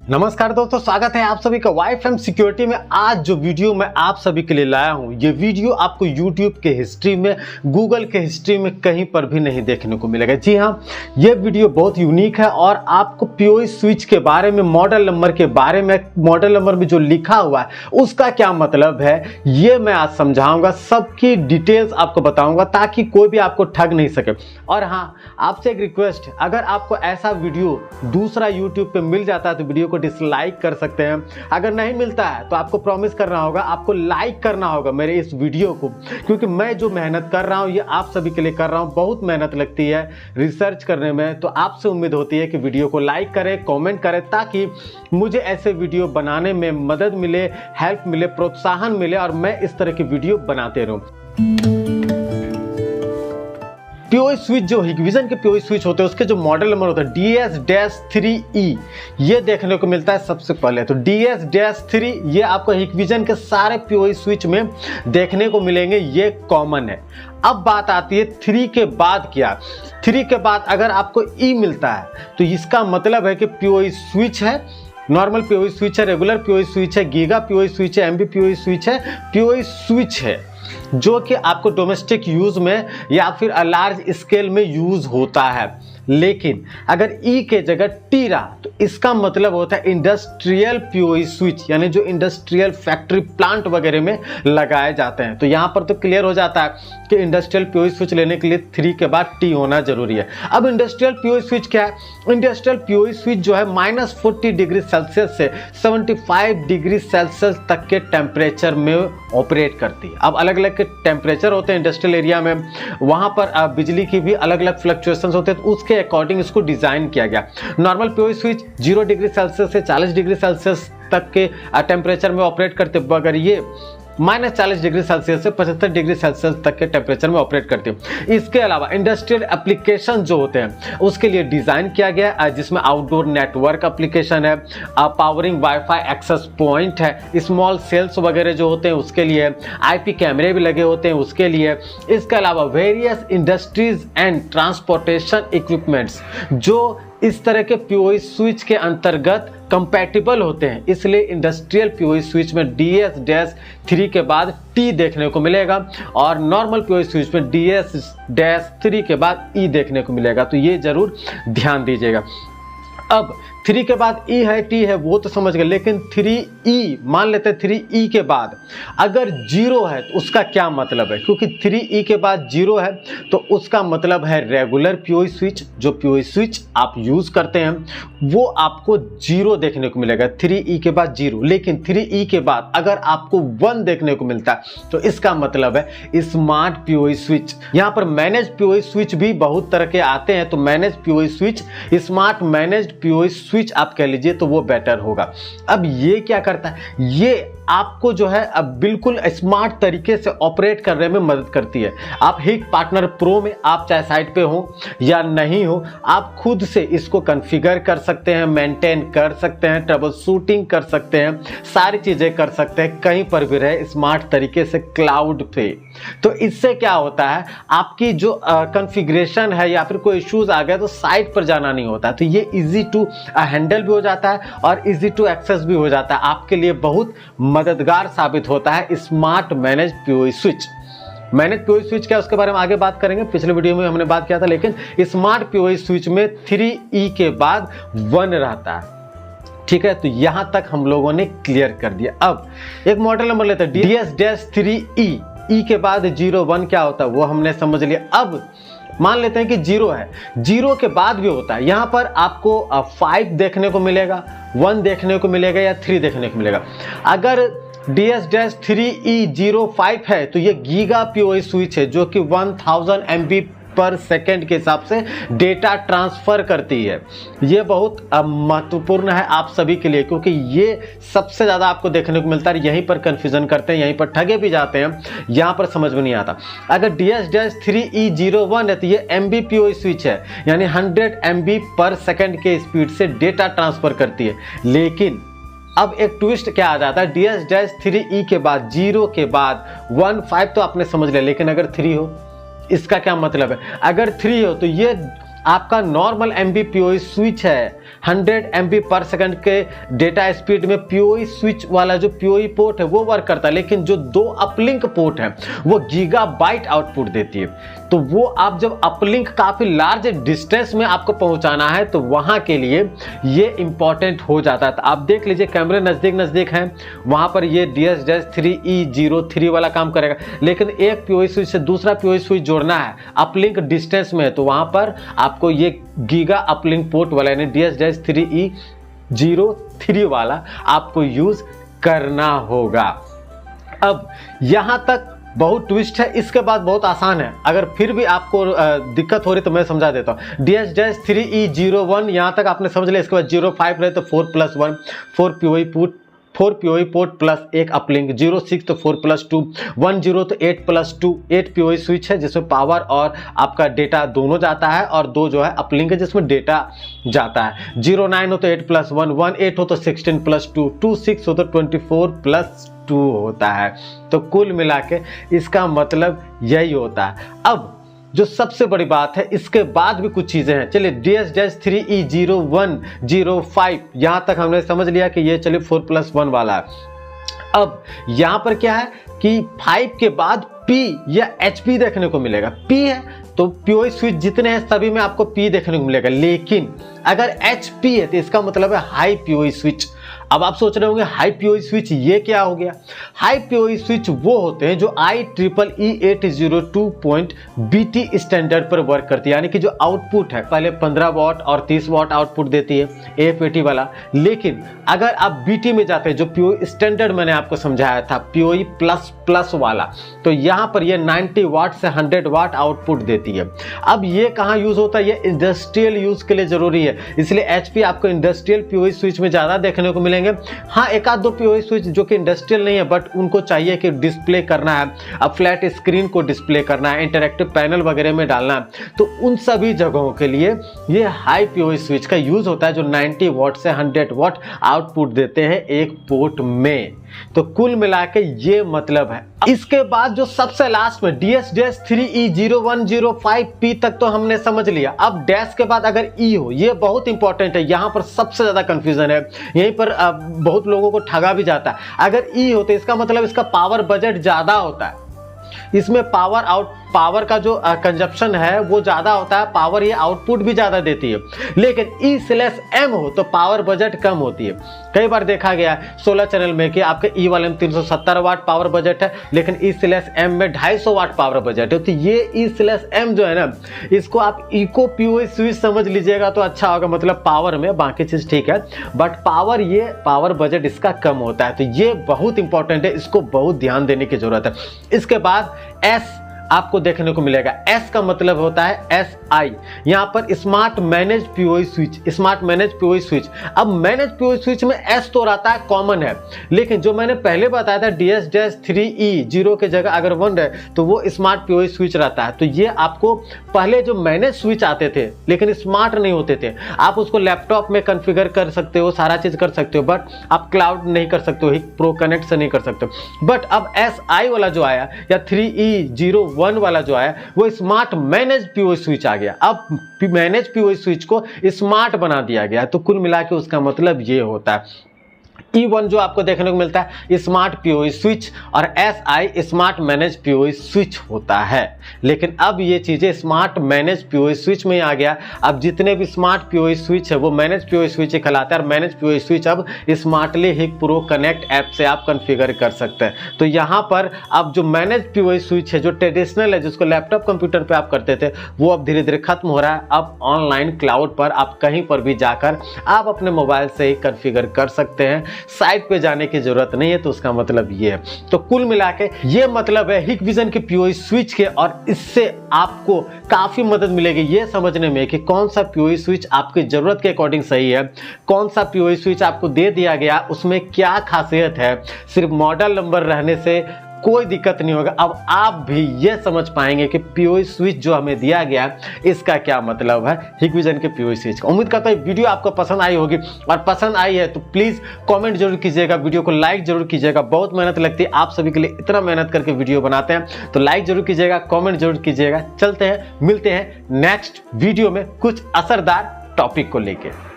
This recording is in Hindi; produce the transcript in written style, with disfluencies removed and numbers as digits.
नमस्कार दोस्तों, स्वागत है आप सभी का वाईफाई सिक्योरिटी में। आज जो वीडियो मैं आप सभी के लिए लाया हूं, ये वीडियो आपको YouTube के हिस्ट्री में, गूगल के हिस्ट्री में कहीं पर भी नहीं देखने को मिलेगा। जी हां, ये वीडियो बहुत यूनिक है और आपको PoE स्विच के बारे में, मॉडल नंबर के बारे में, मॉडल नंबर में जो लिखा हुआ है उसका क्या मतलब है, ये मैं आज समझाऊंगा। सबकी डिटेल्स आपको बताऊंगा ताकि कोई भी आपको ठग नहीं सके। और हाँ, आपसे एक रिक्वेस्ट, अगर आपको ऐसा वीडियो दूसरा YouTube पे मिल जाता है तो वीडियो को डिसलाइक कर सकते हैं। अगर नहीं मिलता है तो आपको प्रॉमिस करना होगा, आपको लाइक करना होगा मेरे इस वीडियो को, क्योंकि मैं जो मेहनत कर रहा हूं ये आप सभी के लिए कर रहा हूं। बहुत मेहनत लगती है रिसर्च करने में, तो आपसे उम्मीद होती है कि वीडियो को लाइक करें, कमेंट करें, ताकि मुझे ऐसे वीडियो बनाने में मदद मिले, हेल्प मिले, प्रोत्साहन मिले और मैं इस तरह की वीडियो बनाते रहूं। PoE स्विच, जो हिगविजन के PoE स्विच होते हैं उसके जो मॉडल नंबर होता है DS-3E, ये देखने को मिलता है सबसे पहले। तो DS-3 ये आपको हिगविजन के सारे PoE स्विच में देखने को मिलेंगे, ये कॉमन है। अब बात आती है 3 के बाद क्या। 3 के बाद अगर आपको E मिलता है तो इसका मतलब है कि PoE स्विच है, नॉर्मल PoE स्विच है, रेगुलर PoE स्विच है, गीगा PoE स्विच है, MB PoE स्विच है, PoE स्विच है जो कि आपको डोमेस्टिक यूज में या फिर लार्ज स्केल में यूज होता है। लेकिन अगर ई के जगह टी रहा तो इसका मतलब होता है इंडस्ट्रियल PoE स्विच, यानी जो इंडस्ट्रियल फैक्ट्री प्लांट वगैरह में लगाए जाते हैं। तो यहाँ पर तो क्लियर हो जाता है कि इंडस्ट्रियल PoE स्विच लेने के लिए 3 के बाद टी होना जरूरी है। अब इंडस्ट्रियल PoE स्विच क्या है? इंडस्ट्रियल PoE स्विच जो है -40 डिग्री सेल्सियस से 75 डिग्री सेल्सियस तक के टेम्परेचर में ऑपरेट करती है। अब अलग अलग के टेम्परेचर होते हैं इंडस्ट्रियल एरिया में, वहाँ पर बिजली की भी अलग अलग फ्लक्चुएशंस होते हैं, तो उसके अकॉर्डिंग इसको डिजाइन किया गया। Normal PoE switch 0 degree Celsius से 40 डिग्री सेल्सियस तक के टेम्परेचर में ऑपरेट करते, मगर ये -40 डिग्री सेल्सियस से 75 डिग्री सेल्सियस तक के टेम्परेचर में ऑपरेट करती है। इसके अलावा इंडस्ट्रियल एप्लीकेशन जो होते हैं उसके लिए डिजाइन किया गया है, जिसमें आउटडोर नेटवर्क एप्लीकेशन है, पावरिंग वाईफाई एक्सेस पॉइंट है, स्मॉल सेल्स वगैरह जो होते हैं उसके लिए, IP कैमरे भी लगे होते हैं उसके लिए। इसके अलावा various industries and transportation equipments जो इस तरह के PoE स्विच के अंतर्गत कंपैटिबल होते हैं, इसलिए इंडस्ट्रियल PoE स्विच में DS-3 के बाद T देखने को मिलेगा और नॉर्मल PoE स्विच में DS-3 के बाद E देखने को मिलेगा। तो ये जरूर ध्यान दीजिएगा। अब 3 के बाद E है, T है, वो तो समझ गए, लेकिन 3E मान लेते हैं 3E के बाद अगर 0 है तो उसका क्या मतलब है? क्योंकि 3E के बाद 0 है तो उसका मतलब है रेगुलर PoE स्विच, जो PoE स्विच आप यूज करते हैं वो आपको 0 देखने को मिलेगा, 3E के बाद 0। लेकिन 3E के बाद अगर आपको 1 देखने को मिलता है तो इसका मतलब है स्मार्ट PoE स्विच। यहाँ पर मैनेज PoE स्विच भी बहुत तरह के आते हैं, तो manage PoE switch, smart managed PoE switch आप कह लीजिए तो वो बेटर होगा। अब ये क्या करता है? ये आपको जो है अब बिल्कुल स्मार्ट तरीके से ऑपरेट करने में मदद करती है। आप हिग पार्टनर प्रो में आप चाहे साइट पे हो या नहीं हो, आप खुद से इसको कॉन्फ़िगर कर सकते हैं, मेंटेन कर सकते हैं, ट्रबल शूटिंग कर सकते हैं, सारी चीज़ें कर सकते हैं, कहीं पर भी रहे स्मार्ट तरीके से क्लाउड पे। तो इससे क्या होता है, आपकी जो कॉन्फ़िगरेशन है या फिर कोई इश्यूज आ गया तो साइट पर जाना नहीं होता। तो ये ईजी टू हैंडल भी हो जाता है और ईजी टू एक्सेस भी हो जाता है, आपके लिए बहुत मददगार साबित होता है smart manage PoE switch. Manage PoE switch क्या, उसके बारे में आगे बात करेंगे, पिछले वीडियो में हमने बात किया था। लेकिन स्मार्ट PoE स्विच में 3E के बाद 1 रहता है, ठीक है। तो यहां तक हम लोगों ने क्लियर कर दिया। अब एक मॉडल नंबर लेते हैं DS-3E, E के बाद 0 1 क्या होता है वो हमने समझ लिया। अब मान लेते हैं कि 0 है, 0 के बाद भी होता है, यहाँ पर आपको 5 देखने को मिलेगा, 1 देखने को मिलेगा या 3 देखने को मिलेगा। अगर DS-3E05 है तो ये गीगा PoE स्विच है जो कि 1000 MB पर सेकेंड के हिसाब से डेटा ट्रांसफर करती है। ये बहुत महत्वपूर्ण है आप सभी के लिए, क्योंकि ये सबसे ज़्यादा आपको देखने को मिलता है। यहीं पर कंफ्यूजन करते हैं, यहीं पर ठगे भी जाते हैं, यहाँ पर समझ में नहीं आता। अगर DS-3E01 है तो ये MB PoE स्विच है, यानी 100 MB पर सेकेंड के स्पीड से डेटा ट्रांसफर करती है। लेकिन अब एक ट्विस्ट क्या आ जाता है, DS-3E के बाद 0 के बाद 1 5 तो आपने समझ लिया, लेकिन अगर 3 हो, इसका क्या मतलब है? अगर 3 हो तो ये आपका नॉर्मल MB PoE स्विच है 100 MB पर सेकंड के डेटा स्पीड में PoE स्विच वाला जो PoE पोर्ट है वो वर्क करता है, लेकिन जो 2 अपलिंक पोर्ट है वो गीगाबाइट आउटपुट देती है। तो वो आप जब अपलिंक काफ़ी लार्ज डिस्टेंस में आपको पहुंचाना है तो वहाँ के लिए ये इंपॉर्टेंट हो जाता है। तो आप देख लीजिए कैमरे नज़दीक हैं, वहाँ पर ये DS-3E03 वाला काम करेगा, लेकिन एक PoE स्विच से दूसरा PoE स्विच जोड़ना है अपलिंक डिस्टेंस में, तो वहाँ पर आपको ये गीगा अपलिंक पोर्ट वाला यानी DS-3E03 वाला आपको यूज़ करना होगा। अब यहाँ तक बहुत ट्विस्ट है, इसके बाद बहुत आसान है। अगर फिर भी आपको दिक्कत हो रही तो मैं समझा देता हूँ। DS-3E01 यहाँ तक आपने समझ लिया। इसके बाद 05 रहे तो 4+1 4 PoE पोर्ट प्लस एक अपलिंक, 06 तो 4+2, 10 तो 8+2 8 PoE स्विच है जिसमें पावर और आपका डेटा दोनों जाता है, और 2 जो है अपलिंक है जिसमें डेटा जाता है। 09 हो तो 8+1, 18 हो तो 16+2, 26 हो तो 24+2 होता है। तो कुल मिला के इसका मतलब यही होता है। अब जो सबसे बड़ी बात है, इसके बाद भी कुछ चीज़ें हैं। चलिए DS-3E0105 यहाँ तक हमने समझ लिया कि ये चलिए 4+1 वाला है। अब यहाँ पर क्या है कि 5 के बाद P या HP देखने को मिलेगा। P है तो PoE स्विच जितने हैं सभी में आपको P देखने को मिलेगा, लेकिन अगर HP है तो इसका मतलब है हाई PoE स्विच। अब आप सोच रहे होंगे हाई PoE स्विच ये क्या हो गया? हाई PoE स्विच वो होते हैं जो IEEE 802.BT स्टैंडर्ड पर वर्क करती है, यानी कि जो आउटपुट है पहले 15 वाट और 30 वाट आउटपुट देती है AF80 वाला, लेकिन अगर आप BT में जाते हैं जो PoE स्टैंडर्ड मैंने आपको समझाया था PoE प्लस वाला, तो यहाँ पर ये 90 वाट से 100 वाट आउटपुट देती है। अब ये कहाँ यूज होता है? ये इंडस्ट्रियल यूज के लिए जरूरी है, इसलिए HP आपको इंडस्ट्रियल PoE स्विच में ज्यादा देखने को मिलेंगे। हाँ, एक आध 2 PoE स्विच जो कि इंडस्ट्रियल नहीं है बट उनको चाहिए कि डिस्प्ले करना है, अब फ्लैट स्क्रीन को डिस्प्ले करना है, इंटरैक्टिव पैनल वगैरह में डालना है, तो उन सभी जगहों के लिए ये हाई PoE स्विच का यूज होता है जो 90 वाट से 100 वाट आउटपुट देते हैं एक पोर्ट में। तो कुल मिला के ये मतलब है। इसके बाद जो सबसे लास्ट में DS-3E0105P तक तो हमने समझ लिया। अब डैश के बाद अगर E हो, ये बहुत इंपॉर्टेंट है, यहाँ पर सबसे ज्यादा कंफ्यूजन है, यहीं पर बहुत लोगों को ठगा भी जाता है। अगर E हो तो इसका मतलब इसका पावर बजट ज्यादा होता है, इसमें पावर का जो कंजप्शन है वो ज़्यादा होता है, पावर ये आउटपुट भी ज़्यादा देती है। लेकिन E/M हो तो पावर बजट कम होती है। कई बार देखा गया है 16 चैनल में कि आपके E वाले में 370 वाट पावर बजट है, लेकिन E/M में 250 वाट पावर बजट है। तो ये E/M जो है ना, इसको आप इको PoE स्विच समझ लीजिएगा तो अच्छा होगा, मतलब पावर में, बाकी चीज़ ठीक है बट पावर बजट इसका कम होता है। तो ये बहुत इंपॉर्टेंट है, इसको बहुत ध्यान देने की जरूरत है। इसके बाद S आपको देखने को मिलेगा। S का मतलब होता है SI, यहाँ पर smart manage PoE switch, smart manage PoE switch. अब मैनेज PoE स्विच में S तो रहता है, कॉमन है, लेकिन जो मैंने पहले बताया था DS-3E0 के जगह अगर 1 है तो वो स्मार्ट PoE स्विच रहता है। तो ये आपको पहले जो मैनेज स्विच आते थे लेकिन स्मार्ट नहीं होते थे, आप उसको लैपटॉप में कॉन्फ़िगर कर सकते हो, सारा चीज़ कर सकते हो, बट आप क्लाउड नहीं कर सकते हो, प्रो कनेक्ट से नहीं कर सकते हो। बट अब SI वाला जो आया या 3E01 वाला जो है वो स्मार्ट मैनेज PoE स्विच आ गया। अब मैनेज PoE स्विच को स्मार्ट बना दिया गया। तो कुल मिला के उसका मतलब ये होता है। E1 जो आपको देखने को मिलता है स्मार्ट PoE स्विच, और SI smart manage PoE switch होता है। लेकिन अब ये चीज़ें स्मार्ट मैनेज PoE स्विच में आ गया। अब जितने भी स्मार्ट PoE स्विच है वो मैनेज PoE स्विच कहलाता है, और मैनेज PoE स्विच अब स्मार्टली हिक प्रो कनेक्ट ऐप से आप कॉन्फ़िगर कर सकते हैं। तो यहाँ पर अब जो मैनेज PoE स्विच है जो ट्रेडिशनल है, जिसको लैपटॉप कंप्यूटर पर आप करते थे, वो अब धीरे धीरे खत्म हो रहा है। अब ऑनलाइन क्लाउड पर आप कहीं पर भी जाकर आप अपने मोबाइल से ही कॉन्फ़िगर कर सकते हैं, साइट पे जाने की जरूरत नहीं है। तो उसका मतलब ये है। तो कुल मिला के ये मतलब है हिकविजन के PoE स्विच के, और इससे आपको काफी मदद मिलेगी ये समझने में कि कौन सा PoE स्विच आपकी जरूरत के अकॉर्डिंग सही है, कौन सा PoE स्विच आपको दे दिया गया उसमें क्या खासियत है। सिर्फ मॉडल नंबर रहने से कोई दिक्कत नहीं होगा। अब आप भी ये समझ पाएंगे कि पीओई स्विच जो हमें दिया गया इसका क्या मतलब है हिकविजन के पीओई स्विच का। उम्मीद करता हूँ वीडियो आपको पसंद आई होगी, और पसंद आई है तो प्लीज़ कमेंट जरूर कीजिएगा, वीडियो को लाइक जरूर कीजिएगा। बहुत मेहनत लगती है आप सभी के लिए, इतना मेहनत करके वीडियो बनाते हैं, तो लाइक जरूर कीजिएगा, कमेंट जरूर कीजिएगा। चलते हैं, मिलते हैं नेक्स्ट वीडियो में कुछ असरदार टॉपिक को लेके।